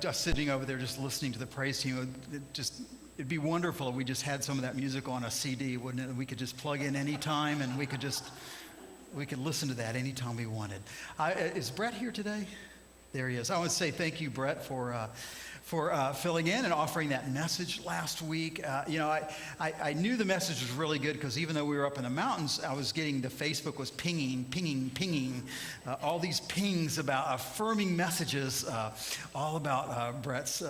just sitting over there just listening to the praise team. It'd be wonderful if we just had some of that music on a CD, wouldn't it? We could just plug in any time and we could listen to that anytime we wanted. Is Brett here today? There he is. I want to say thank you, Brett, for filling in and offering that message last week. I knew the message was really good because even though we were up in the mountains, I was getting the Facebook was pinging, all these pings about affirming messages, all about Brett's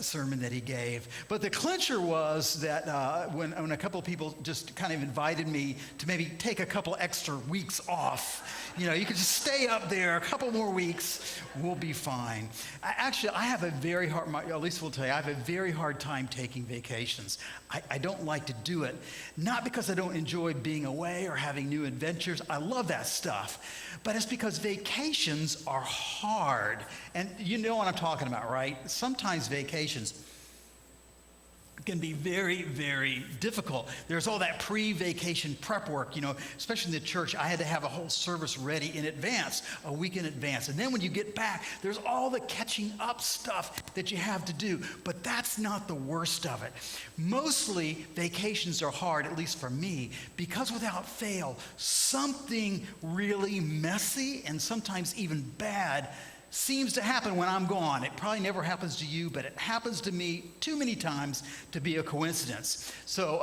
sermon that he gave. But the clincher was that when a couple of people just kind of invited me to maybe take a couple extra weeks off, you could just stay up there a couple more weeks, we'll be fine. I have a very hard, at least we'll tell you, I have a very hard time taking vacations. I don't like to do it, not because I don't enjoy being away or having new adventures. I love that stuff, but it's because vacations are hard. And you know what I'm talking about, right? Sometimes vacations can be very, very difficult. There's all that pre-vacation prep work, especially in the church. I had to have a whole service ready in advance, a week in advance. And then when you get back, there's all the catching up stuff that you have to do. But that's not the worst of it. Mostly vacations are hard, at least for me, because without fail, something really messy and sometimes even bad seems to happen when I'm gone. It probably never happens to you, but it happens to me too many times to be a coincidence. So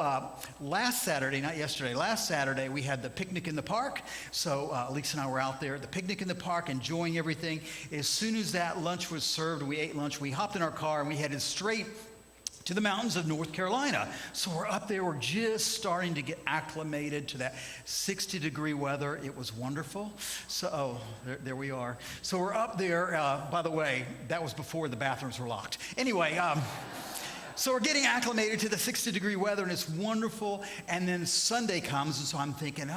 last Saturday, not yesterday, last Saturday, we had the picnic in the park. So Lisa and I were out there at the picnic in the park, enjoying everything. As soon as that lunch was served, we ate lunch, we hopped in our car and we headed straight to the mountains of North Carolina. So we're up there, we're just starting to get acclimated to that 60-degree weather. It was wonderful. So, there we are. So we're up there, by the way, that was before the bathrooms were locked. Anyway, so we're getting acclimated to the 60-degree weather and it's wonderful. And then Sunday comes and so I'm thinking,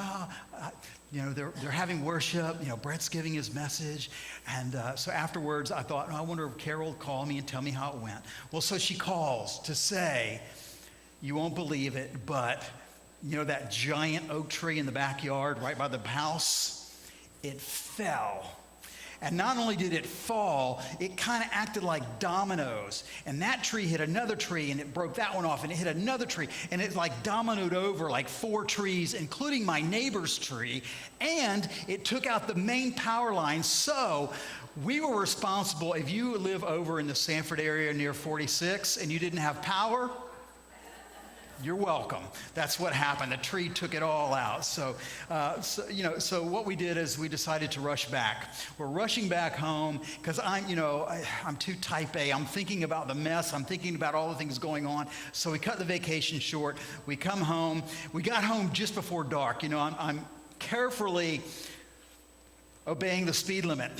they're having worship, Brett's giving his message. And so afterwards, I thought, I wonder if Carol will call me and tell me how it went. Well, so she calls to say, you won't believe it, but that giant oak tree in the backyard right by the house, it fell. And not only did it fall, it kind of acted like dominoes. And that tree hit another tree, and it broke that one off, and it hit another tree. And it like dominoed over like 4 trees, including my neighbor's tree. And it took out the main power line. So we were responsible. If you live over in the Sanford area near 46 and you didn't have power, you're welcome. That's what happened. The tree took it all out. So what we did is we decided to rush back. We're rushing back home because I'm too type A. I'm thinking about the mess. I'm thinking about all the things going on. So we cut the vacation short. We come home. We got home just before dark. I'm carefully obeying the speed limit.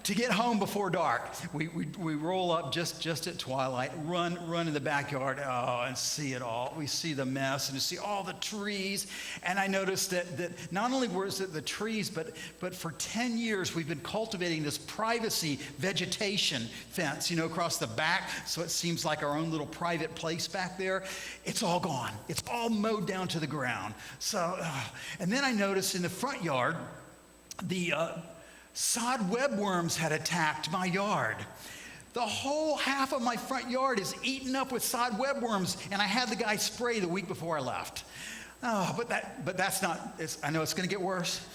To get home before dark, we roll up just at twilight, run in the backyard, and see it all. We see the mess and you see all the trees. And I noticed that not only was it the trees, but for 10 years we've been cultivating this privacy vegetation fence, across the back. So it seems like our own little private place back there. It's all gone. It's all mowed down to the ground. So, and then I noticed in the front yard, the sod webworms had attacked my yard. The whole half of my front yard is eaten up with sod webworms, and I had the guy spray the week before I left. Oh, but that's not, I know it's gonna get worse.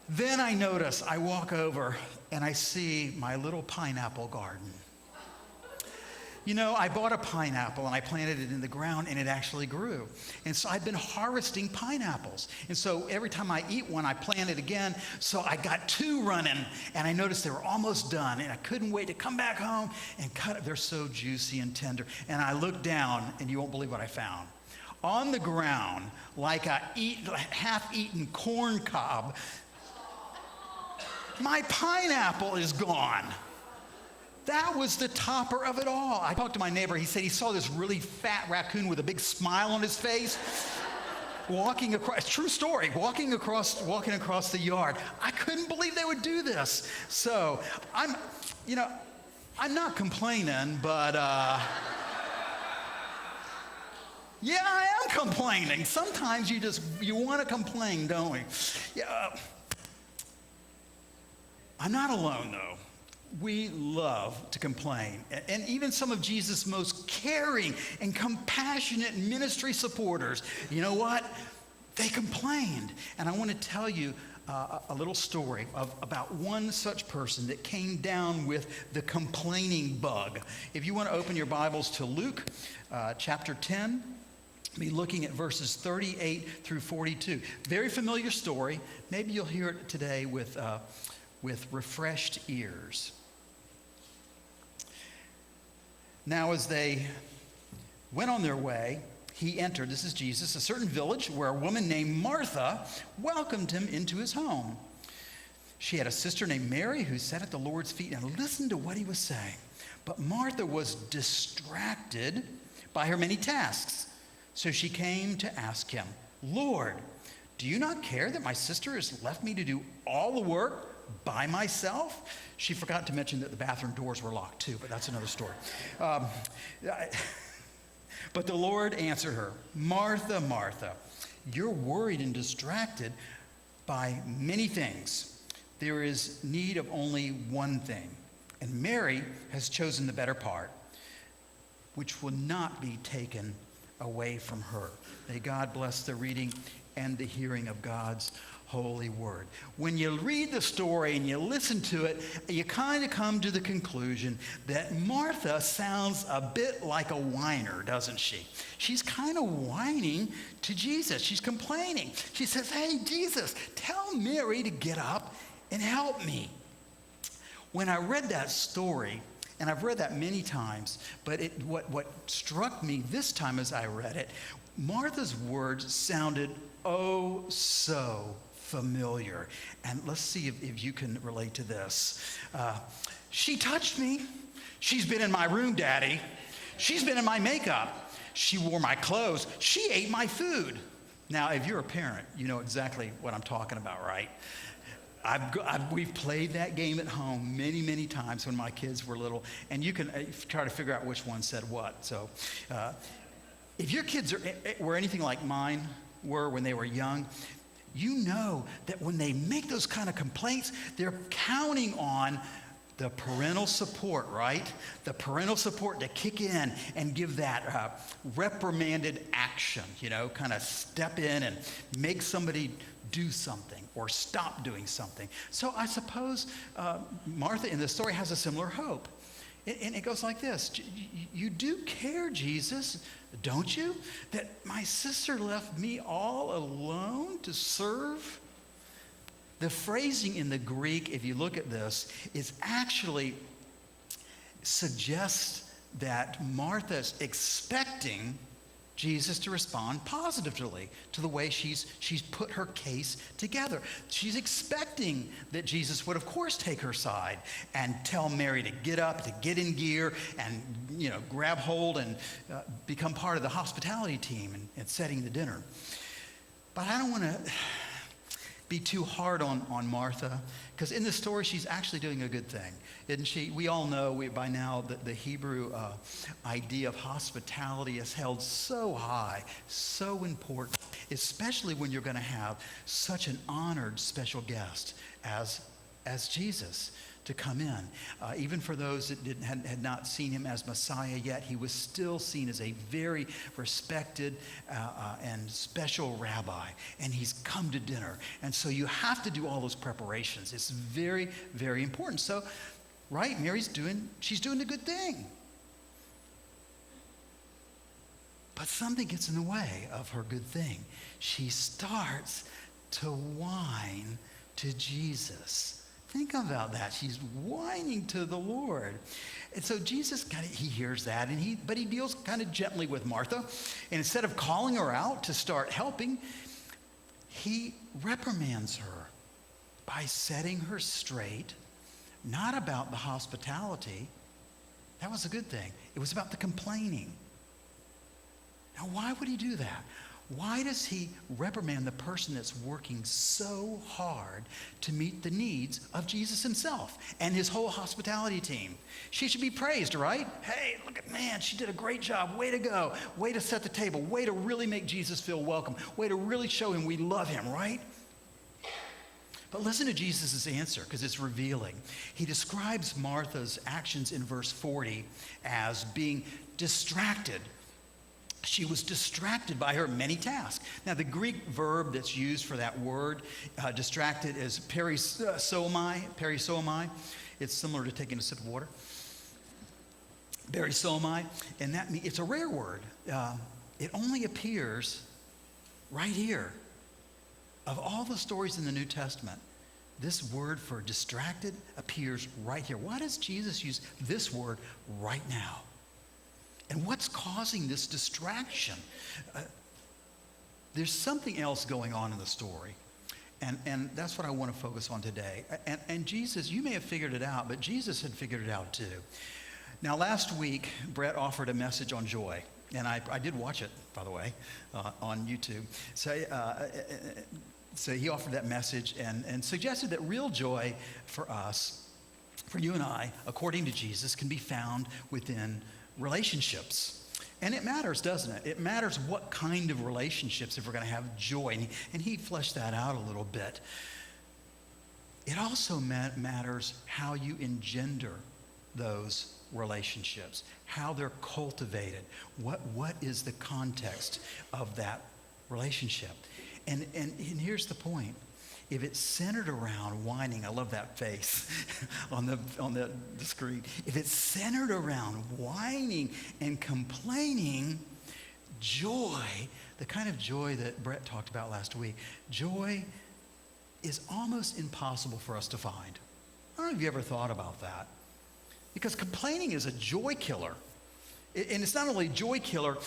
Then I walk over and I see my little pineapple garden. I bought a pineapple and I planted it in the ground and it actually grew. And so I've been harvesting pineapples. And so every time I eat one, I plant it again. So I got 2 running and I noticed they were almost done and I couldn't wait to come back home and cut it. They're so juicy and tender. And I looked down and you won't believe what I found. On the ground, like a half-eaten corn cob, my pineapple is gone. That was the topper of it all. I talked to my neighbor. He said he saw this really fat raccoon with a big smile on his face walking across, true story, walking across the yard. I couldn't believe they would do this. So I'm not complaining, but yeah, I am complaining. Sometimes you want to complain, don't we? Yeah. I'm not alone though. we love to complain. And even some of Jesus' most caring and compassionate ministry supporters, you know what? They complained. And I want to tell you a little story about one such person that came down with the complaining bug. If you want to open your Bibles to Luke chapter 10, be looking at verses 38 through 42. Very familiar story. Maybe you'll hear it today with refreshed ears. Now, as they went on their way, he entered, this is Jesus, a certain village where a woman named Martha welcomed him into his home. She had a sister named Mary who sat at the Lord's feet and listened to what he was saying. But Martha was distracted by her many tasks. So she came to ask him, Lord, do you not care that my sister has left me to do all the work by myself? She forgot to mention that the bathroom doors were locked too, but that's another story. But the Lord answered her, Martha, Martha, you're worried and distracted by many things. There is need of only one thing. And Mary has chosen the better part, which will not be taken away from her. May God bless the reading and the hearing of God's holy word. When you read the story and you listen to it, you kind of come to the conclusion that Martha sounds a bit like a whiner, doesn't she? She's kind of whining to Jesus. She's complaining. She says, hey, Jesus, tell Mary to get up and help me. When I read that story, and I've read that many times, but what struck me this time as I read it, Martha's words sounded oh so familiar. And let's see if you can relate to this. She touched me. She's been in my room, Daddy. She's been in my makeup. She wore my clothes. She ate my food. Now, if you're a parent, you know exactly what I'm talking about, right? We've played that game at home many, many times when my kids were little, and you can try to figure out which one said what. So if your kids were anything like mine were when they were young, you know that when they make those kind of complaints, they're counting on the parental support, right? The parental support to kick in and give that reprimanded action, you know, kind of step in and make somebody do something or stop doing something. So I suppose Martha in this story has a similar hope. And it goes like this. You do care, Jesus, don't you? That my sister left me all alone to serve? The phrasing in the Greek, if you look at this, is actually suggests that Martha's expecting Jesus to respond positively to the way she's put her case together. She's expecting that Jesus would, of course, take her side and tell Mary to get up, to get in gear, and grab hold and become part of the hospitality team and setting the dinner. But I don't want to be too hard on Martha, because in this story, she's actually doing a good thing, isn't she? We all know by now that the Hebrew idea of hospitality is held so high, so important, especially when you're going to have such an honored special guest as Jesus to come in. Even for those that had not seen him as Messiah yet, he was still seen as a very respected and special rabbi, and he's come to dinner. And so you have to do all those preparations. It's very, very important. So, right, she's doing a good thing. But something gets in the way of her good thing. She starts to whine to Jesus. Think about that. She's whining to the Lord. And so Jesus he hears that, but he deals kind of gently with Martha. And instead of calling her out to start helping, he reprimands her by setting her straight, not about the hospitality. That was a good thing. It was about the complaining. Now, why would he do that? Why does he reprimand the person that's working so hard to meet the needs of Jesus himself and his whole hospitality team? She should be praised, right? Hey, look at, man, she did a great job. Way to go. Way to set the table. Way to really make Jesus feel welcome. Way to really show him we love him, right? But listen to Jesus' answer, because it's revealing. He describes Martha's actions in verse 40 as being distracted. She was distracted by her many tasks. Now, the Greek verb that's used for that word, distracted, is perisomai. It's similar to taking a sip of water. Perisomai, and that means it's a rare word. It only appears right here. Of all the stories in the New Testament, this word for distracted appears right here. Why does Jesus use this word right now? And what's causing this distraction? There's something else going on in the story. And that's what I want to focus on today. And Jesus, you may have figured it out, but Jesus had figured it out too. Now, last week, Brett offered a message on joy. And I did watch it, by the way, on YouTube. So he offered that message and suggested that real joy for us, for you and I, according to Jesus, can be found within relationships. And it matters, doesn't it? It matters what kind of relationships if we're going to have joy. And he fleshed that out a little bit. It also matters how you engender those relationships, how they're cultivated, what is the context of that relationship. And here's the point. If it's centered around whining, I love that face on the screen. If it's centered around whining and complaining, joy, the kind of joy that Brett talked about last week, joy is almost impossible for us to find. I don't know if you ever thought about that. Because complaining is a joy killer. And it's not only a joy killer,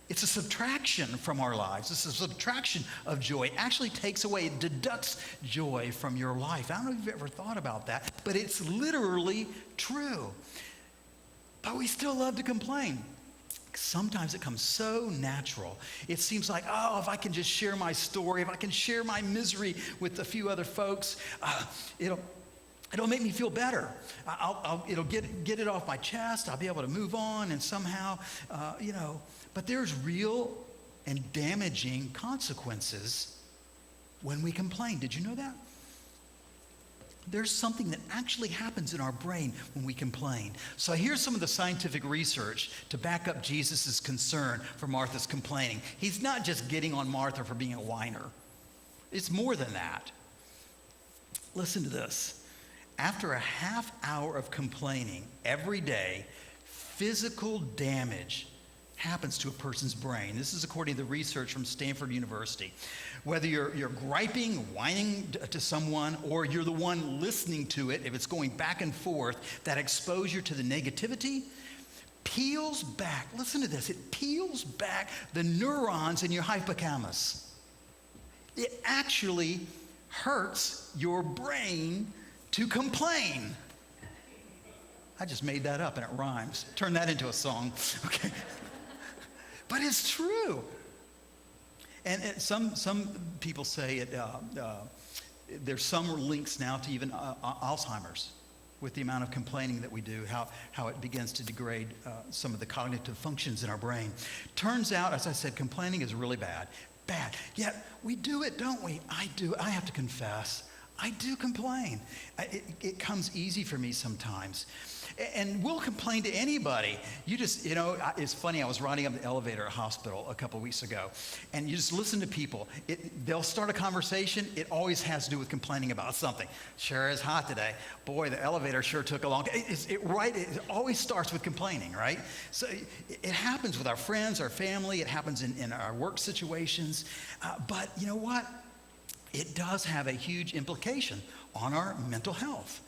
it's a subtraction from our lives. It's a subtraction of joy. It actually takes away, it deducts joy from your life. I don't know if you've ever thought about that, but it's literally true. But we still love to complain. Sometimes it comes so natural. It seems like, oh, if I can just share my story, if I can share my misery with a few other folks, it'll make me feel better. It'll get it off my chest. I'll be able to move on and somehow, But there's real and damaging consequences when we complain. Did you know that? There's something that actually happens in our brain when we complain. So here's some of the scientific research to back up Jesus' concern for Martha's complaining. He's not just getting on Martha for being a whiner. It's more than that. Listen to this. After a half hour of complaining every day, physical damage happens to a person's brain. This is according to the research from Stanford University. Whether you're griping, whining to someone, or you're the one listening to it, if it's going back and forth, that exposure to the negativity peels back, listen to this, it peels back the neurons in your hippocampus. It actually hurts your brain to complain. I just made that up and it rhymes. Turn that into a song. Okay. But it's true. And some people say there's some links now to even Alzheimer's with the amount of complaining that we do, how it begins to degrade some of the cognitive functions in our brain. Turns out, as I said, complaining is really bad. Yet we do it, don't we? I do. I have to confess. I do complain. It comes easy for me sometimes. And we'll complain to anybody. It's funny, I was riding up the elevator at a hospital a couple weeks ago, and you just listen to people. They'll start a conversation. It always has to do with complaining about something. Sure is hot today. Boy, the elevator sure took a long time. It always starts with complaining, right? So it happens with our friends, our family. It happens in our work situations. But you know what? It does have a huge implication on our mental health.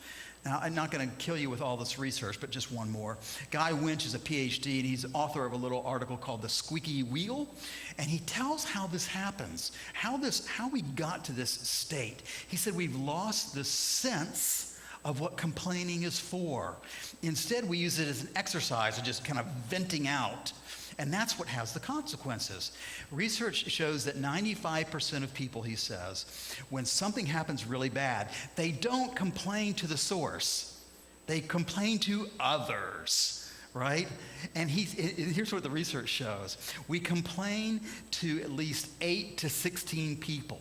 Now, I'm not going to kill you with all this research, but just one more. Guy Winch is a PhD, and he's author of a little article called The Squeaky Wheel, and he tells how this happens, how we got to this state. He said we've lost the sense of what complaining is for. Instead, we use it as an exercise of just kind of venting out. And that's what has the consequences. Research shows that 95% of people, he says, when something happens really bad, they don't complain to the source. They complain to others, right? And here's what the research shows. We complain to at least 8 to 16 people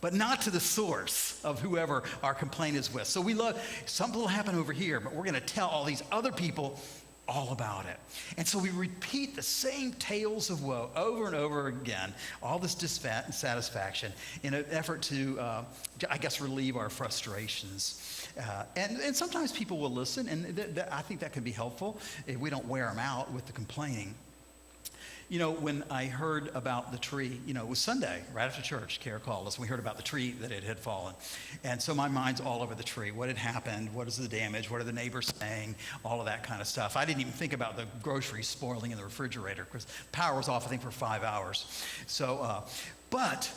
but not to the source of whoever our complaint is with. So we love, something will happen over here, but we're going to tell all these other people all about it. And so we repeat the same tales of woe over and over again, all this dissatisfaction in an effort to, I guess, relieve our frustrations. And sometimes people will listen, and I think that can be helpful if we don't wear them out with the complaining. You know, when I heard about the tree, you know, it was Sunday, right after church, Kara called us, and we heard about the tree that it had fallen. And so my mind's all over the tree. What had happened? What is the damage? What are the neighbors saying? All of that kind of stuff. I didn't even think about the groceries spoiling in the refrigerator because power was off, I think, for 5 hours. So, but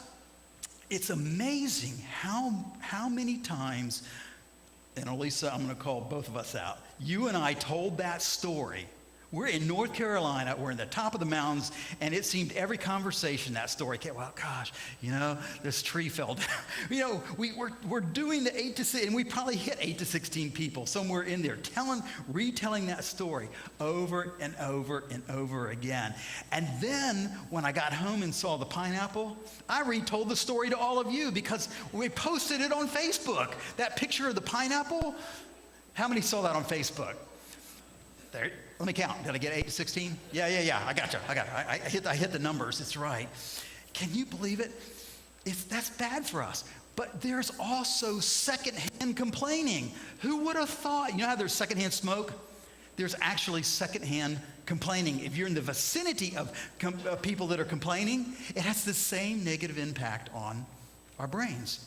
it's amazing how many times, and Elisa, I'm going to call both of us out, you and I told that story. We're in North Carolina, we're in the top of the mountains, and it seemed every conversation that story came, well, gosh, you know, this tree fell down. You know, we're doing the 8 to 6, and we probably hit 8 to 16 people somewhere in there, retelling that story over and over and over again. And then when I got home and saw the pineapple, I retold the story to all of you because we posted it on Facebook. That picture of the pineapple, how many saw that on Facebook? There. Let me count. Did I get 8 to 16? Yeah. I got you. I hit the numbers. It's right. Can you believe it? That's bad for us. But there's also secondhand complaining. Who would have thought? You know how there's secondhand smoke? There's actually secondhand complaining. If you're in the vicinity of people that are complaining, it has the same negative impact on our brains.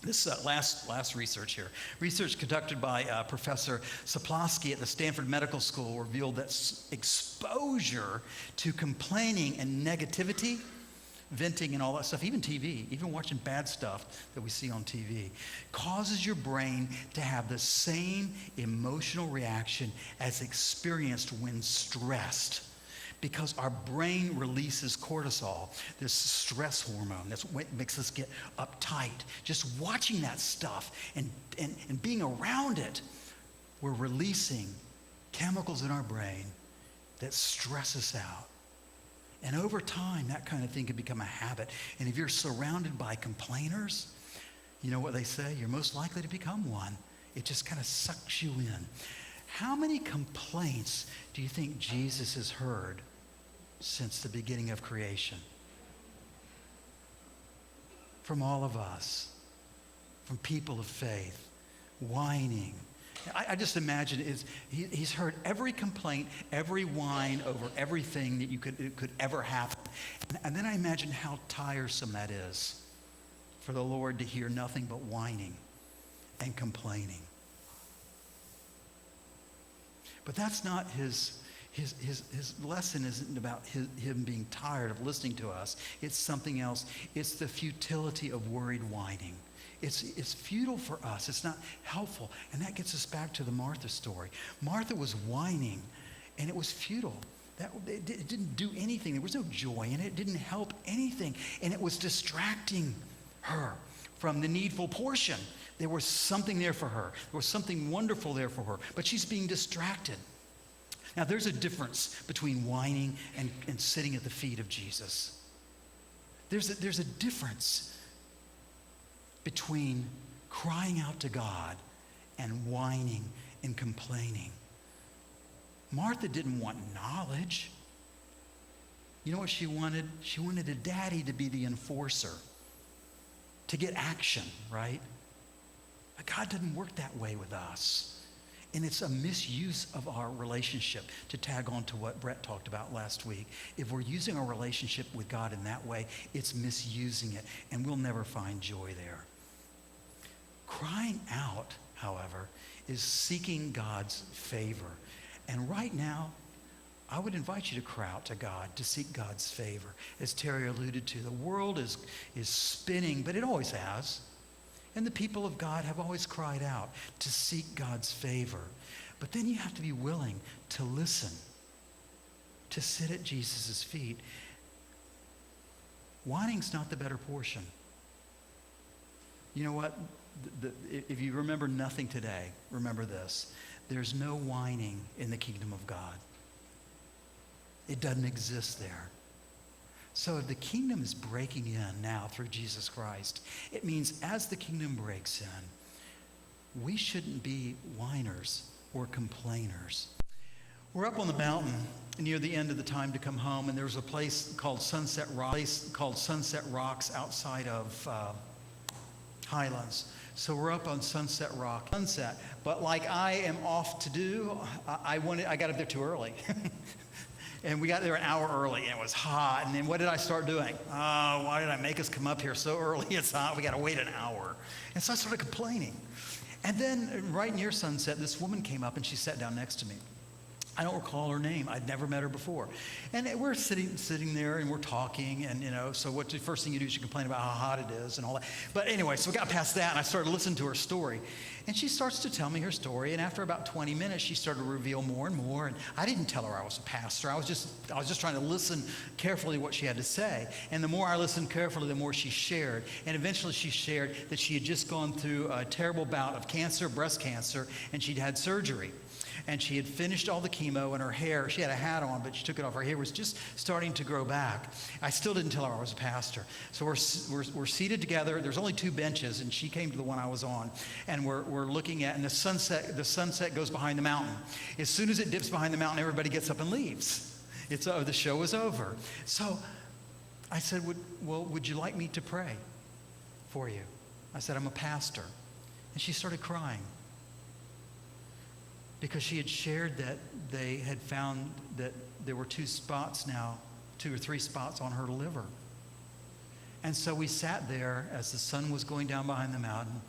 This last research here. Research conducted by Professor Sapolsky at the Stanford Medical School revealed that exposure to complaining and negativity, venting and all that stuff, even TV, even watching bad stuff that we see on TV, causes your brain to have the same emotional reaction as experienced when stressed. Because our brain releases cortisol, this stress hormone. That's what makes us get uptight. Just watching that stuff and being around it, we're releasing chemicals in our brain that stress us out. And over time, that kind of thing can become a habit. And if you're surrounded by complainers, you know what they say? You're most likely to become one. It just kind of sucks you in. How many complaints do you think Jesus has heard since the beginning of creation? From all of us, from people of faith, whining. I just imagine he's heard every complaint, every whine over everything that could ever happen. And then I imagine how tiresome that is for the Lord to hear nothing but whining and complaining. But that's not his lesson isn't about him being tired of listening to us. It's something else. It's the futility of worried whining. It's futile for us. It's not helpful. And that gets us back to the Martha story. Martha was whining, and it was futile. It didn't do anything. There was no joy in it. It didn't help anything. And it was distracting her from the needful portion. There was something there for her. There was something wonderful there for her. But she's being distracted. Now, there's a difference between whining and sitting at the feet of Jesus. There's a difference between crying out to God and whining and complaining. Martha didn't want knowledge. You know what she wanted? She wanted a daddy to be the enforcer, to get action, right? But God doesn't work that way with us. And it's a misuse of our relationship, to tag on to what Brett talked about last week. If we're using our relationship with God in that way, it's misusing it, and we'll never find joy there. Crying out, however, is seeking God's favor. And right now, I would invite you to cry out to God, to seek God's favor. As Terry alluded to, the world is spinning, but it always has. And the people of God have always cried out to seek God's favor. But then you have to be willing to listen, to sit at Jesus' feet. Whining's not the better portion. You know what? If you remember nothing today, remember this. There's no whining in the kingdom of God. It doesn't exist there. So if the kingdom is breaking in now through Jesus Christ, it means as the kingdom breaks in, we shouldn't be whiners or complainers. We're up on the mountain near the end of the time to come home, and there's a place called Sunset Rocks outside of Highlands. So we're up on Sunset Rock. Sunset, but like I am off to do, I got up there too early. And we got there an hour early, and it was hot. And then what did I start doing? Oh, why did I make us come up here so early? It's hot. We got to wait an hour. And so I started complaining. And then right near sunset, this woman came up, and she sat down next to me. I don't recall her name. I'd never met her before. And we're sitting there, and we're talking, and, so what's the first thing you do is you complain about how hot it is and all that. But anyway, so we got past that, and I started listening to her story. And she starts to tell me her story, and after about 20 minutes, she started to reveal more and more. And I didn't tell her I was a pastor. I was just trying to listen carefully to what she had to say. And the more I listened carefully, the more she shared. And eventually she shared that she had just gone through a terrible bout of cancer, breast cancer, and she'd had surgery. And she had finished all the chemo, and her hair, she had a hat on, but she took it off. Her hair was just starting to grow back. I still didn't tell her I was a pastor. So we're seated together. There's only 2 benches, and she came to the one I was on. And we're looking at, and the sunset goes behind the mountain. As soon as it dips behind the mountain, everybody gets up and leaves. The show is over. So I said, would you like me to pray for you? I said, I'm a pastor. And she started crying, because she had shared that they had found that there were 2 or 3 spots on her liver. And so we sat there as the sun was going down behind the mountain,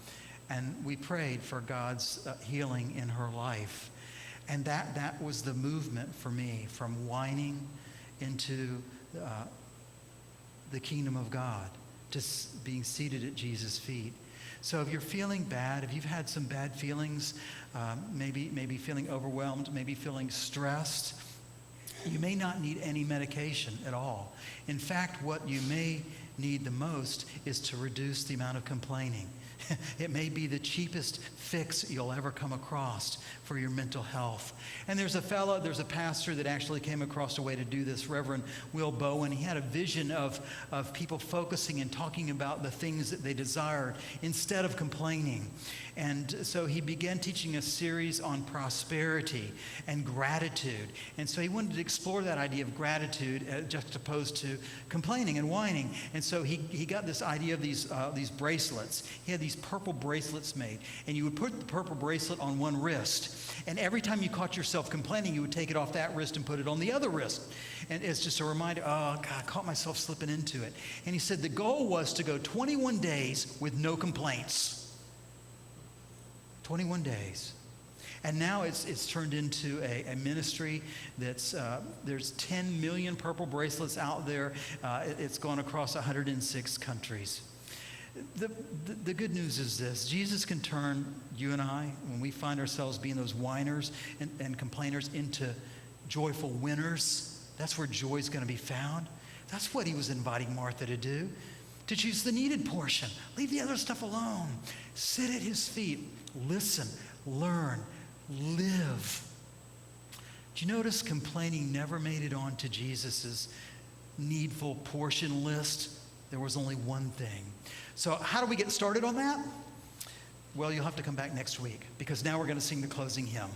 and we prayed for God's healing in her life. And that was the movement for me, from whining into the kingdom of God, to being seated at Jesus' feet. So if you're feeling bad, if you've had some bad feelings, maybe feeling overwhelmed, maybe feeling stressed, you may not need any medication at all. In fact, what you may need the most is to reduce the amount of complaining. It may be the cheapest fix you'll ever come across for your mental health. And there's a pastor that actually came across a way to do this, Reverend Will Bowen. He had a vision of people focusing and talking about the things that they desired instead of complaining. And so he began teaching a series on prosperity and gratitude. And so he wanted to explore that idea of gratitude juxtaposed to complaining and whining. And so he got this idea of these bracelets. He had these purple bracelets made, and you would put the purple bracelet on one wrist, and every time you caught yourself complaining, you would take it off that wrist and put it on the other wrist. And it's just a reminder, oh God, I caught myself slipping into it. And he said the goal was to go 21 days with no complaints. 21 days. And now it's turned into a ministry that's, there's 10 million purple bracelets out there. It's gone across 106 countries. The good news is this: Jesus can turn you and I, when we find ourselves being those whiners and complainers, into joyful winners. That's where joy is going to be found. That's what he was inviting Martha to do, to choose the needed portion. Leave the other stuff alone. Sit at his feet. Listen, learn, live. Do you notice complaining never made it onto Jesus' needful portion list? There was only one thing. So how do we get started on that? Well, you'll have to come back next week, because now we're going to sing the closing hymn.